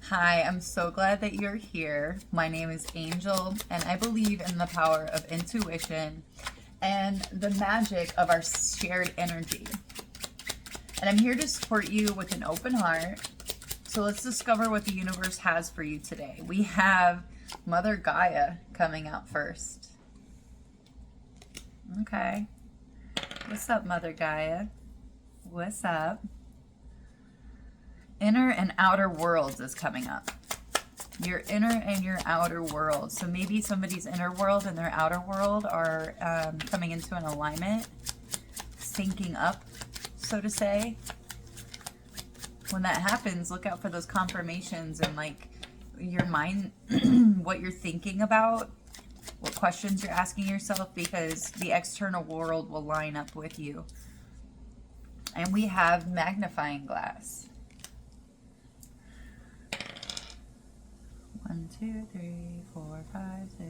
Hi, I'm so glad that you're here. My name is Angel, and I believe in the power of intuition and the magic of our shared energy. And I'm here to support you with an open heart. So let's discover what the universe has for you today. We have Mother Gaia coming out first. Okay. What's up, Mother Gaia? What's up? Inner and outer worlds is coming up. Your inner and your outer world. So maybe somebody's inner world and their outer world are coming into an alignment, syncing up, so to say. When that happens, look out for those confirmations and like your mind, what you're thinking about, what questions you're asking yourself, because the external world will line up with you. And we have magnifying glass. 1, 2, 3, 4, 5, 6.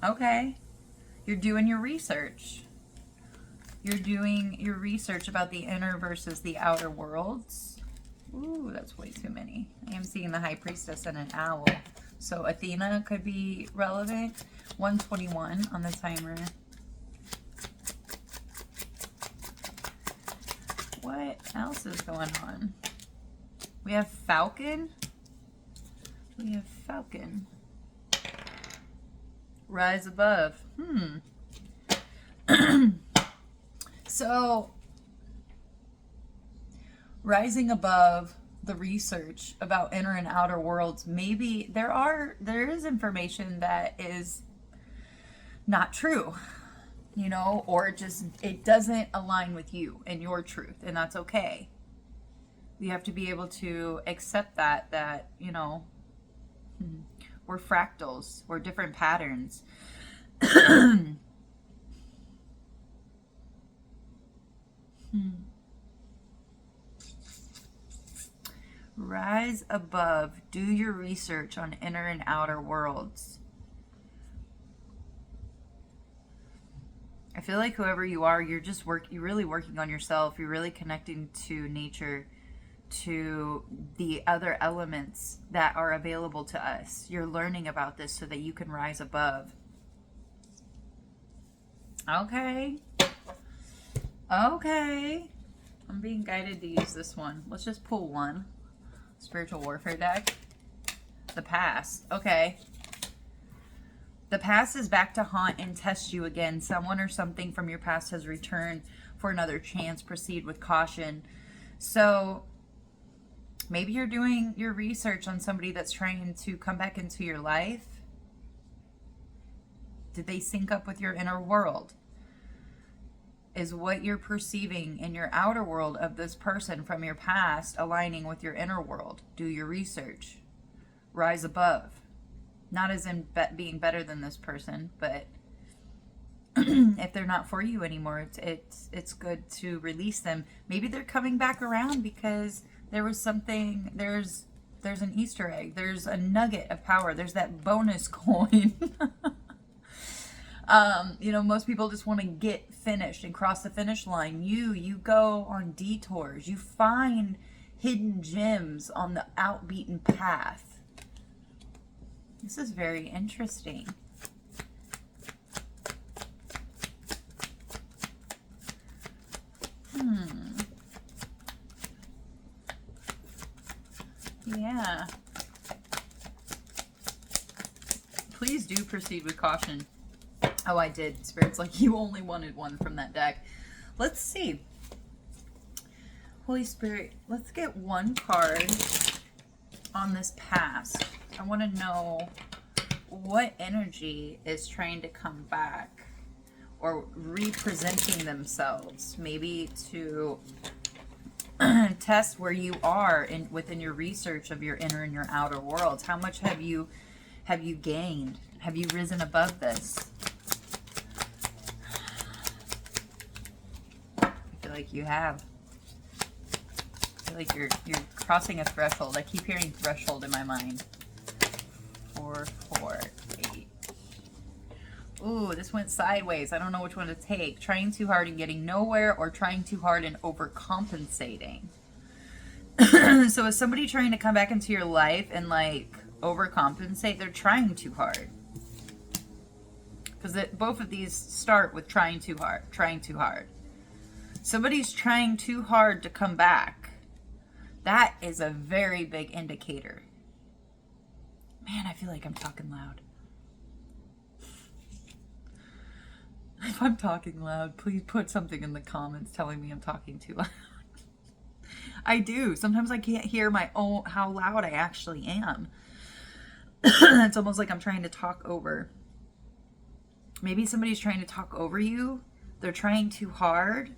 Okay. You're doing your research. You're doing your research about the inner versus the outer worlds. Ooh, that's way too many. I am seeing the High Priestess and an owl. So Athena could be relevant. 121 on the timer. What else is going on? We have Falcon. We have Falcon. Rise above. So, rising above the research about inner and outer worlds, maybe there is information that is not true, you know, or it doesn't align with you and your truth, and that's okay. You have to be able to accept that, you know, we're fractals, we're different patterns. Rise above. Do your research on inner and outer worlds. I feel like whoever you are, you're really working on yourself. You're really connecting to nature, to the other elements that are available to us. You're learning about this so that you can rise above. Okay. Okay. I'm being guided to use this one. Let's just pull one. Spiritual warfare deck. The past. Okay. The past is back to haunt and test you again. Someone or something from your past has returned for another chance. Proceed with caution. So maybe you're doing your research on somebody that's trying to come back into your life. Did they sync up with your inner world? Is what you're perceiving in your outer world of this person from your past aligning with your inner world? Do your research. Rise above. Not as in being better than this person, but if they're not for you anymore, it's good to release them. Maybe they're coming back around because there was something, there's an Easter egg, there's a nugget of power, there's that bonus coin. You know, most people just want to get finished and cross the finish line. You go on detours. You find hidden gems on the outbeaten path. This is very interesting. Yeah. Please do proceed with caution. Oh, I did. Spirit's like, you only wanted one from that deck. Let's see. Holy Spirit, let's get one card on this past. I want to know what energy is trying to come back or representing themselves. Maybe to test where you are within your research of your inner and your outer worlds. How much have you gained? Have you risen above this? I feel like you have. I feel like you're crossing a threshold. I keep hearing threshold in my mind. 4, 4, 8. Ooh, this went sideways. I don't know which one to take. Trying too hard and getting nowhere, or trying too hard and overcompensating. So is somebody trying to come back into your life and like overcompensate? They're trying too hard. Because both of these start with trying too hard. Trying too hard. Somebody's trying too hard to come back. That is a very big indicator. Man, I feel like I'm talking loud. If I'm talking loud, please put something in the comments telling me I'm talking too loud. I do. Sometimes I can't hear my own, how loud I actually am. It's almost like I'm trying to talk over. Maybe somebody's trying to talk over you. They're trying too hard.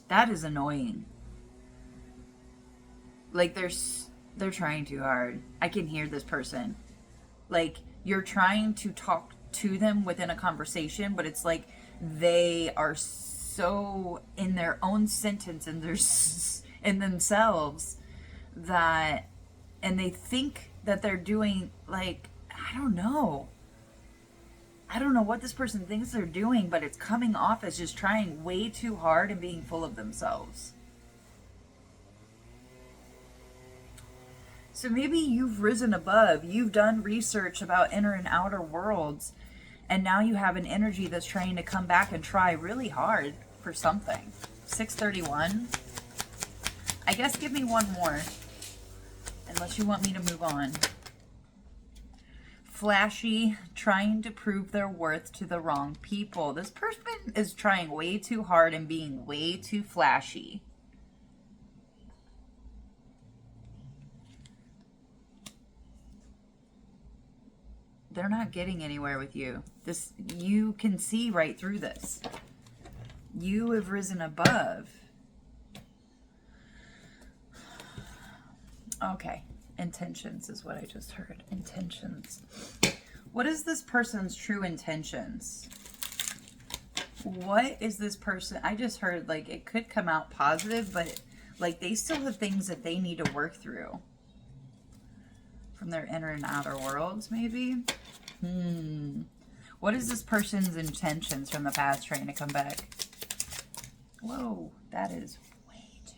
That is annoying. Like they're trying too hard. I can hear this person. Like you're trying to talk to them within a conversation, but it's like they are so in their own sentence and they're in themselves that, and they think that they're doing like, I don't know what this person thinks they're doing, but it's coming off as just trying way too hard and being full of themselves. So maybe you've risen above, you've done research about inner and outer worlds, and now you have an energy that's trying to come back and try really hard for something. 631. I guess give me one more, unless you want me to move on. Flashy, trying to prove their worth to the wrong people. This person is trying way too hard and being way too flashy. They're not getting anywhere with you. This, you can see right through this. You have risen above. Okay. Intentions is what I just heard. Intentions. What is this person's true intentions? What is this person? I just heard like it could come out positive, but like they still have things that they need to work through. From their inner and outer worlds, maybe? What is this person's intentions from the past trying to come back? Whoa, that is way too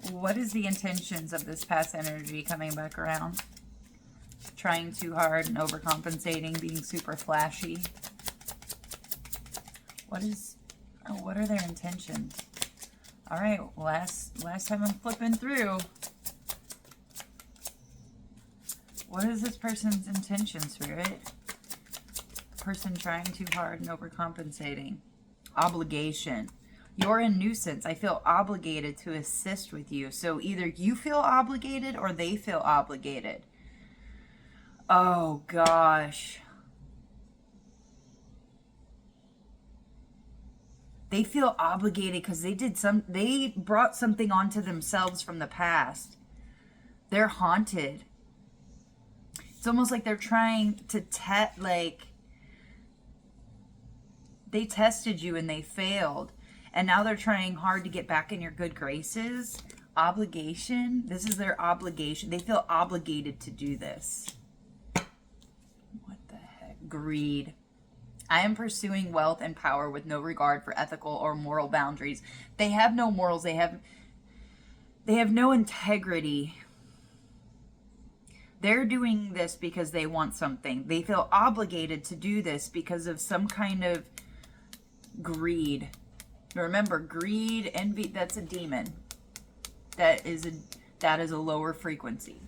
many. What is the intentions of this past energy coming back around? Trying too hard and overcompensating, being super flashy. What are their intentions? All right, last time I'm flipping through. What is this person's intention, Spirit? Person trying too hard and overcompensating. Obligation. You're a nuisance. I feel obligated to assist with you. So either you feel obligated or they feel obligated. Oh, gosh. They feel obligated because they brought something onto themselves from the past. They're haunted. It's almost like they're trying to they tested you and they failed. And now they're trying hard to get back in your good graces. Obligation. This is their obligation. They feel obligated to do this. What the heck? Greed. I am pursuing wealth and power with no regard for ethical or moral boundaries. They have no morals. They have no integrity. They're doing this because they want something. They feel obligated to do this because of some kind of greed. Remember, greed, envy, that's a demon. That is a lower frequency.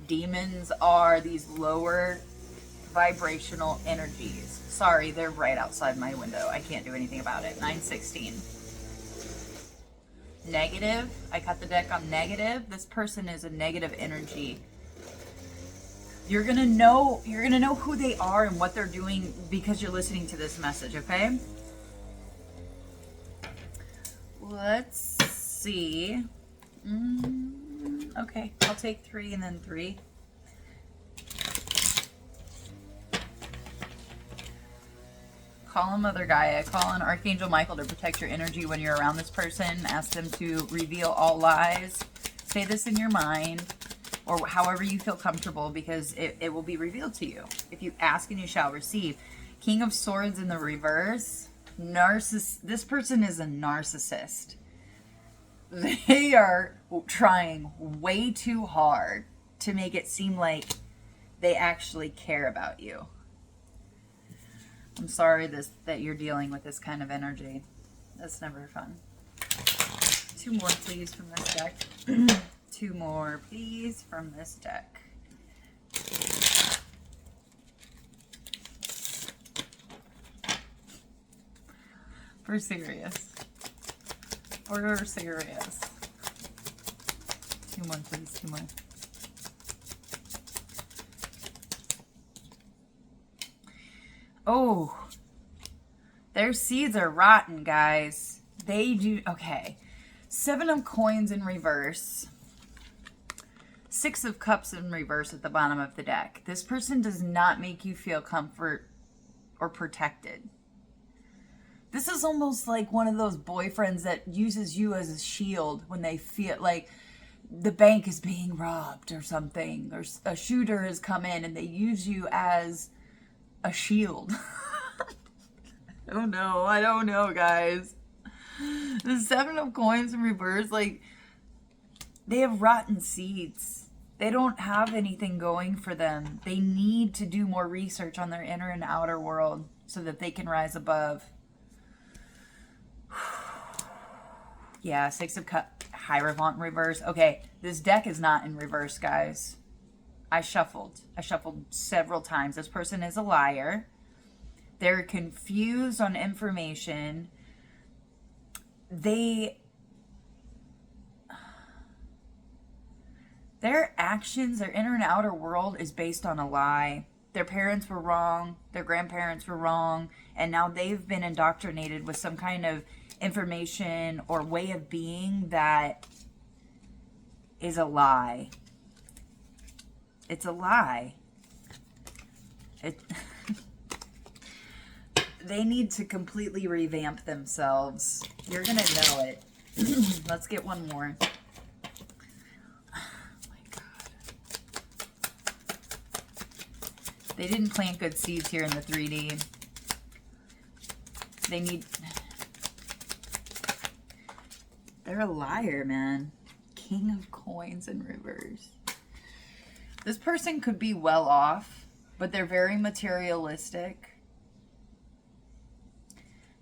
Demons are these lower vibrational energies. Sorry, they're right outside my window. I can't do anything about it. 916. Negative. I cut the deck on negative. This person is a negative energy. You're gonna know who they are and what they're doing because you're listening to this message, okay? Let's see. Okay, I'll take 3 and then 3. Call on Mother Gaia. Call on Archangel Michael to protect your energy when you're around this person. Ask them to reveal all lies. Say this in your mind or however you feel comfortable because it will be revealed to you. If you ask and you shall receive. King of Swords in the reverse. This person is a narcissist. They are trying way too hard to make it seem like they actually care about you. I'm sorry that you're dealing with this kind of energy. That's never fun. 2 more, please, from this deck. 2 more, please, from this deck. For serious. For serious. 2 more, please. 2 more. Oh. Their seeds are rotten, guys. They do. Okay. 7 of coins in reverse. 6 of cups in reverse at the bottom of the deck. This person does not make you feel comfort or protected. This is almost like one of those boyfriends that uses you as a shield when they feel like the bank is being robbed or something, or a shooter has come in and they use you as a shield. I don't know, guys. The 7 of coins in reverse, like, they have rotten seeds. They don't have anything going for them. They need to do more research on their inner and outer world so that they can rise above. Yeah, 6 of Cups, Hierophant in reverse. Okay, this deck is not in reverse, guys. I shuffled several times. This person is a liar. They're confused on information. Their actions, their inner and outer world is based on a lie. Their parents were wrong. Their grandparents were wrong. And now they've been indoctrinated with some kind of information or way of being that is a lie. It's a lie. They need to completely revamp themselves. You're going to know it. Let's get one more. Oh my God. They didn't plant good seeds here in the 3D. They need... They're a liar, man. King of coins in reverse. This person could be well off, but they're very materialistic.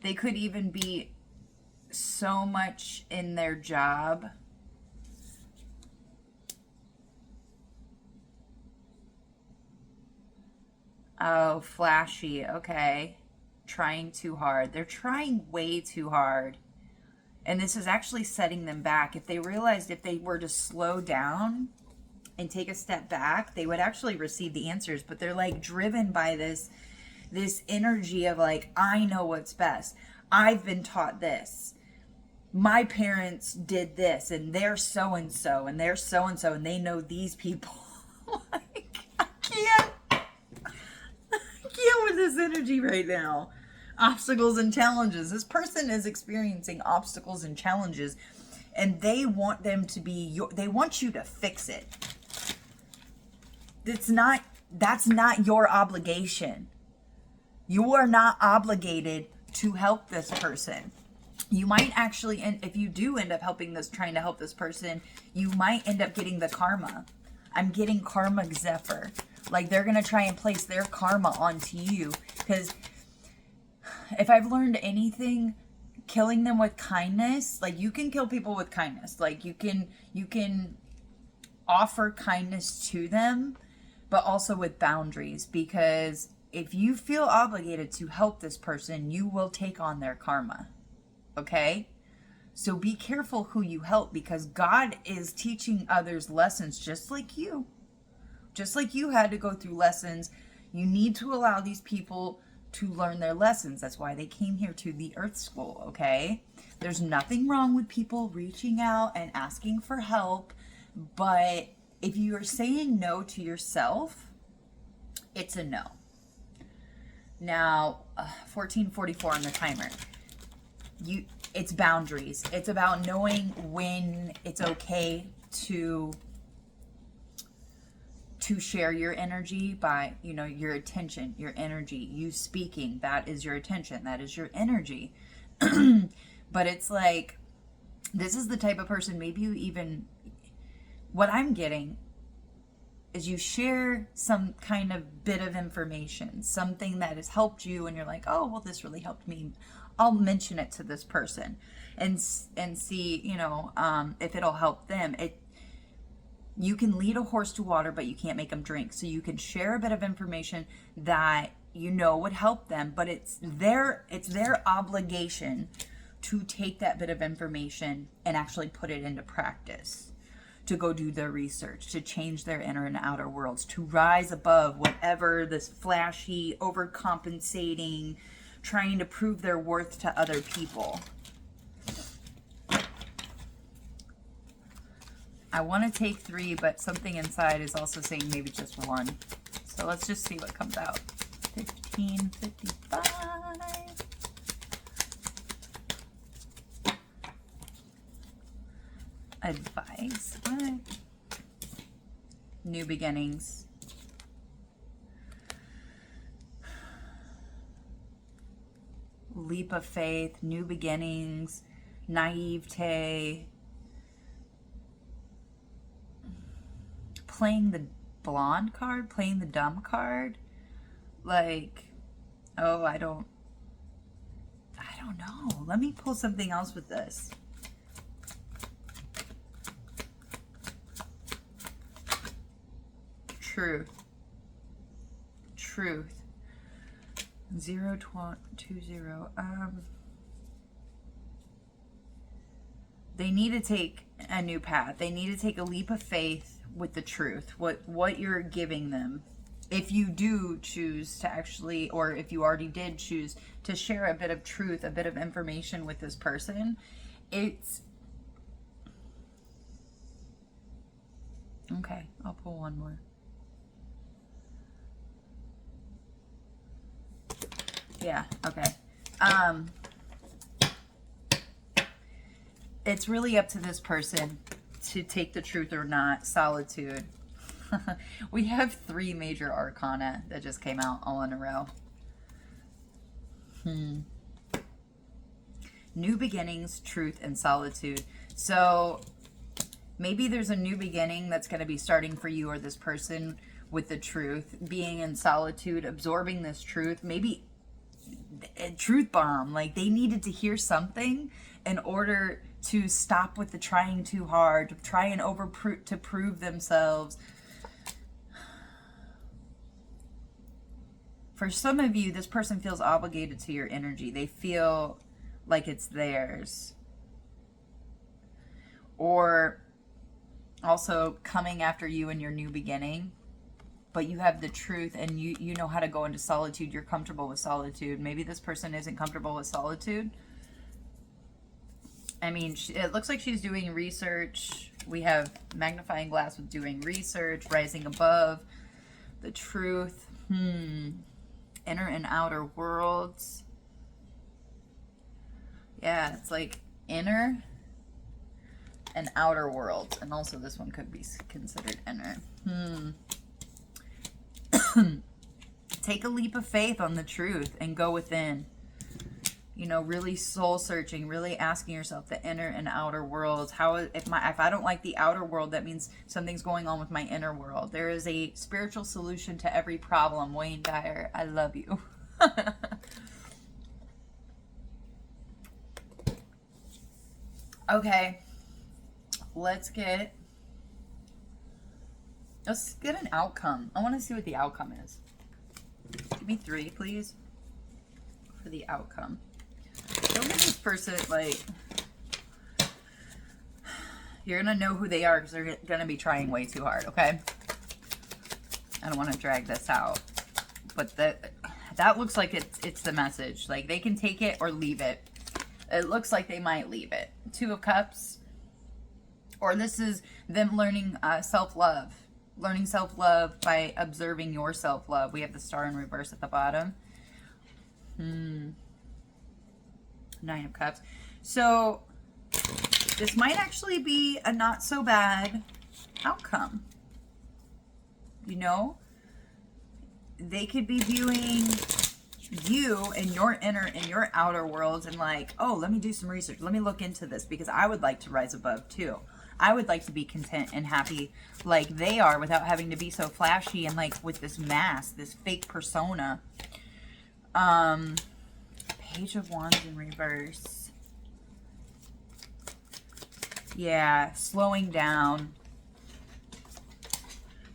They could even be so much in their job. Oh, flashy. Okay. Trying too hard. They're trying way too hard. And this is actually setting them back. If they realized if they were to slow down and take a step back, they would actually receive the answers. But they're like driven by this energy of like, I know what's best. I've been taught this. My parents did this, and they're so-and-so, and they're so-and-so, and they know these people. Like, I can't with this energy right now. Obstacles and challenges. This person is experiencing obstacles and challenges, and they want them to be they want you to fix it. That's not your obligation. You are not obligated to help this person. You might actually, if you do end up trying to help this person, you might end up getting the karma. I'm getting karma Zephyr. Like, they're going to try and place their karma onto you. Because if I've learned anything, killing them with kindness, like, you can kill people with kindness. Like, you can offer kindness to them, but also with boundaries. Because if you feel obligated to help this person, you will take on their karma. Okay? So be careful who you help, because God is teaching others lessons just like you. Just like you had to go through lessons, you need to allow these people to learn their lessons. That's why they came here to the Earth School, okay? There's nothing wrong with people reaching out and asking for help, but if you are saying no to yourself, it's a no. Now, 1444 on the timer. It's boundaries. It's about knowing when it's okay to to share your energy by, you know, your attention, your energy, you speaking, that is your attention, that is your energy. But it's like, this is the type of person, maybe you even, what I'm getting is you share some kind of bit of information, something that has helped you, and you're like, oh, well, this really helped me. I'll mention it to this person and see, you know, if it'll help them. You can lead a horse to water, but you can't make them drink. So you can share a bit of information that you know would help them, but it's their obligation to take that bit of information and actually put it into practice, to go do their research, to change their inner and outer worlds, to rise above whatever this flashy, overcompensating, trying to prove their worth to other people. I want to take 3, but something inside is also saying maybe just 1. So let's just see what comes out. 1555. Advice. What? New beginnings. Leap of faith, new beginnings, naivete. Playing the blonde card, playing the dumb card, like, oh, I don't know. Let me pull something else with this. Truth. 020. They need to take a new path. They need to take a leap of faith with the truth, what you're giving them. If you do choose to actually, or if you already did choose to share a bit of truth, a bit of information with this person, it's okay. I'll pull one more. Yeah, okay. It's really up to this person to take the truth or not. Solitude. We have 3 major arcana that just came out all in a row. New beginnings, truth, and solitude. So maybe there's a new beginning that's going to be starting for you or this person with the truth, being in solitude, absorbing this truth. Maybe a truth bomb, like they needed to hear something in order to stop with the trying too hard, to try and to prove themselves. For some of you, this person feels obligated to your energy. They feel like it's theirs. Or also coming after you in your new beginning. But you have the truth and you know how to go into solitude. You're comfortable with solitude. Maybe this person isn't comfortable with solitude. I mean, it looks like she's doing research. We have magnifying glass with doing research, rising above, the truth, inner and outer worlds. Yeah, it's like inner and outer worlds. And also this one could be considered inner. Take a leap of faith on the truth and go within. You know, really soul searching, really asking yourself the inner and outer worlds. If I don't like the outer world, that means something's going on with my inner world. There is a spiritual solution to every problem. Wayne Dyer, I love you. Okay, let's get an outcome. I want to see what the outcome is. Give me 3, please, for the outcome. Don't give this person, like, you're going to know who they are because they're going to be trying way too hard, okay? I don't want to drag this out. But that looks like it's the message. Like, they can take it or leave it. It looks like they might leave it. 2 of Cups. Or this is them learning self-love. Learning self-love by observing your self-love. We have the Star in reverse at the bottom. 9 of Cups. So this might actually be a not so bad outcome. you know? They could be viewing you and your inner and your outer worlds and like, oh, let me do some research. Let me look into this because I would like to rise above too. I would like to be content and happy like they are without having to be so flashy and like with this mask, this fake persona. Page of Wands in reverse. Yeah, slowing down.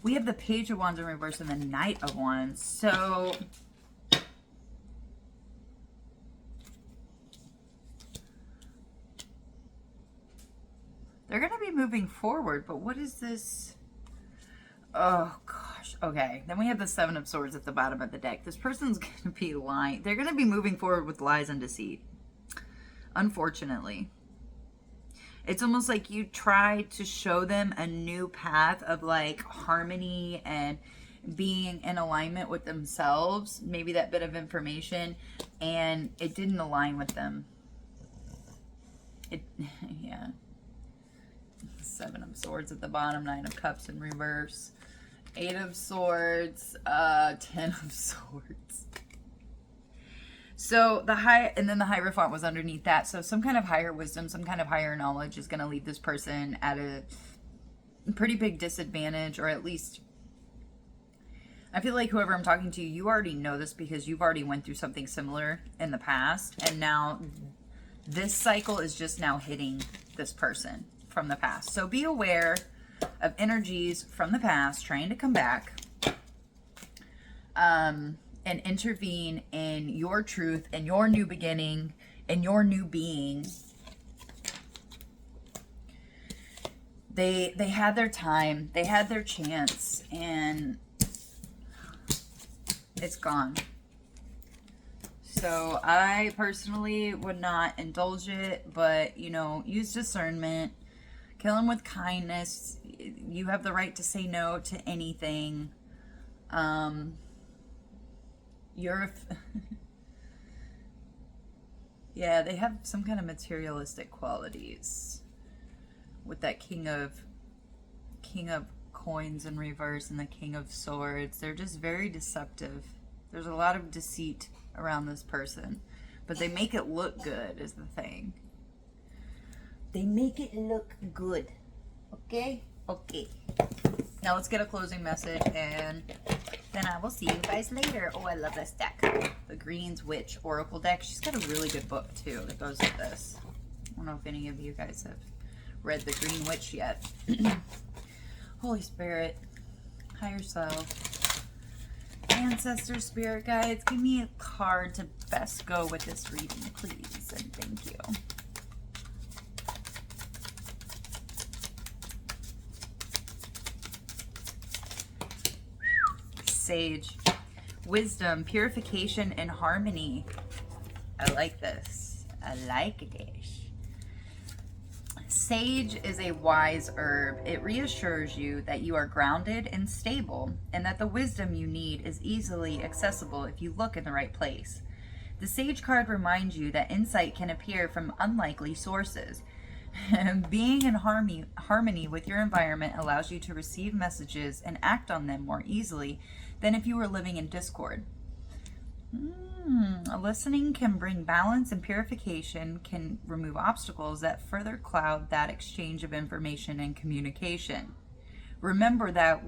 We have the Page of Wands in reverse and the Knight of Wands. So they're going to be moving forward, but what is this? Oh, gosh. Okay. Then we have the Seven of Swords at the bottom of the deck. This person's going to be lying. They're going to be moving forward with lies and deceit. Unfortunately. It's almost like you try to show them a new path of like harmony and being in alignment with themselves. Maybe that bit of information. And it didn't align with them. Yeah. Seven of Swords at the bottom, Nine of Cups in reverse, Eight of Swords, 10 of Swords. So the Hierophant was underneath that. So some kind of higher wisdom, some kind of higher knowledge is going to leave this person at a pretty big disadvantage, or at least I feel like whoever I'm talking to, you already know this because you've already went through something similar in the past, and now this cycle is just now hitting this person from the past. So be aware of energies from the past trying to come back and intervene in your truth and your new beginning and your new being. They had their time, they had their chance, and it's gone. So I personally would not indulge it, but you know, use discernment. Kill him with kindness. You have the right to say no to anything. Yeah, they have some kind of materialistic qualities with that King of Coins in reverse and the King of Swords. They're just very deceptive. There's a lot of deceit around this person, but they make it look good is the thing. They make it look good. Okay? Okay. Now let's get a closing message and then I will see you guys later. Oh, I love this deck. The Green's Witch Oracle deck. She's got a really good book too that goes with this. I don't know if any of you guys have read The Green Witch yet. Holy Spirit, higher self, ancestor, spirit guides, give me a card to best go with this reading, please, and thank you. Sage, wisdom, purification, and harmony. I like this. I like this. Sage is a wise herb. It reassures you that you are grounded and stable, and that the wisdom you need is easily accessible if you look in the right place. The Sage card reminds you that insight can appear from unlikely sources. Being in harmony with your environment allows you to receive messages and act on them more easily than if you were living in discord. Listening can bring balance, and purification can remove obstacles that further cloud that exchange of information and communication. Remember that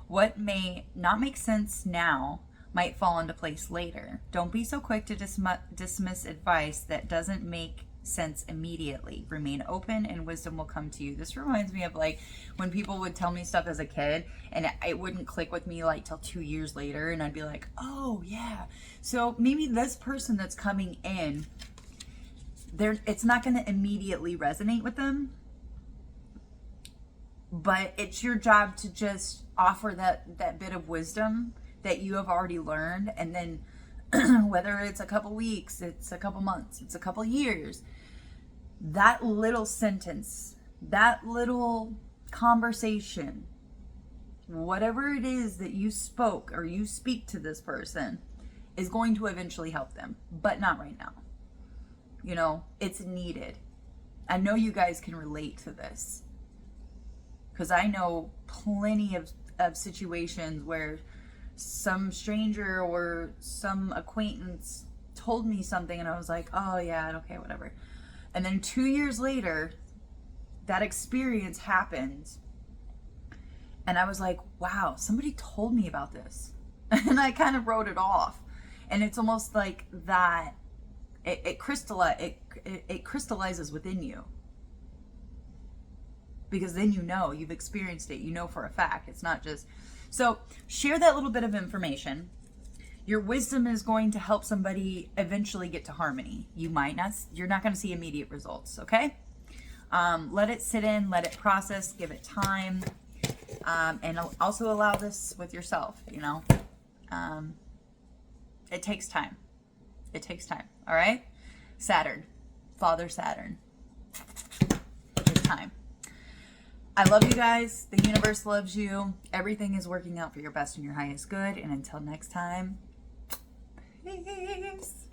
what may not make sense now might fall into place later. Don't be so quick to dismiss advice that doesn't make sense immediately. Remain open and wisdom will come to you. This reminds me of like when people would tell me stuff as a kid and it wouldn't click with me like till 2 years later, and I'd be like, oh yeah, so maybe this person that's coming in, it's not going to immediately resonate with them, but it's your job to just offer that bit of wisdom that you have already learned, and then whether it's a couple weeks, it's a couple months, it's a couple years, that little sentence, that little conversation, whatever it is that you spoke or you speak to this person is going to eventually help them, but not right now. You know, it's needed. I know you guys can relate to this. Because I know plenty of situations where some stranger or some acquaintance told me something and I was like, oh yeah, okay, whatever. And then 2 years later, that experience happened. And I was like, wow, somebody told me about this. And I kind of wrote it off. And it's almost like that it crystallizes within you. Because then you've experienced it, for a fact. It's not just. So share that little bit of information. Your wisdom is going to help somebody eventually get to harmony. You're not going to see immediate results, okay? Let it sit in, let it process, give it time. And also allow this with yourself, it takes time. It takes time, all right? Saturn, Father Saturn, it takes time. I love you guys. The universe loves you. Everything is working out for your best and your highest good. And until next time, peace.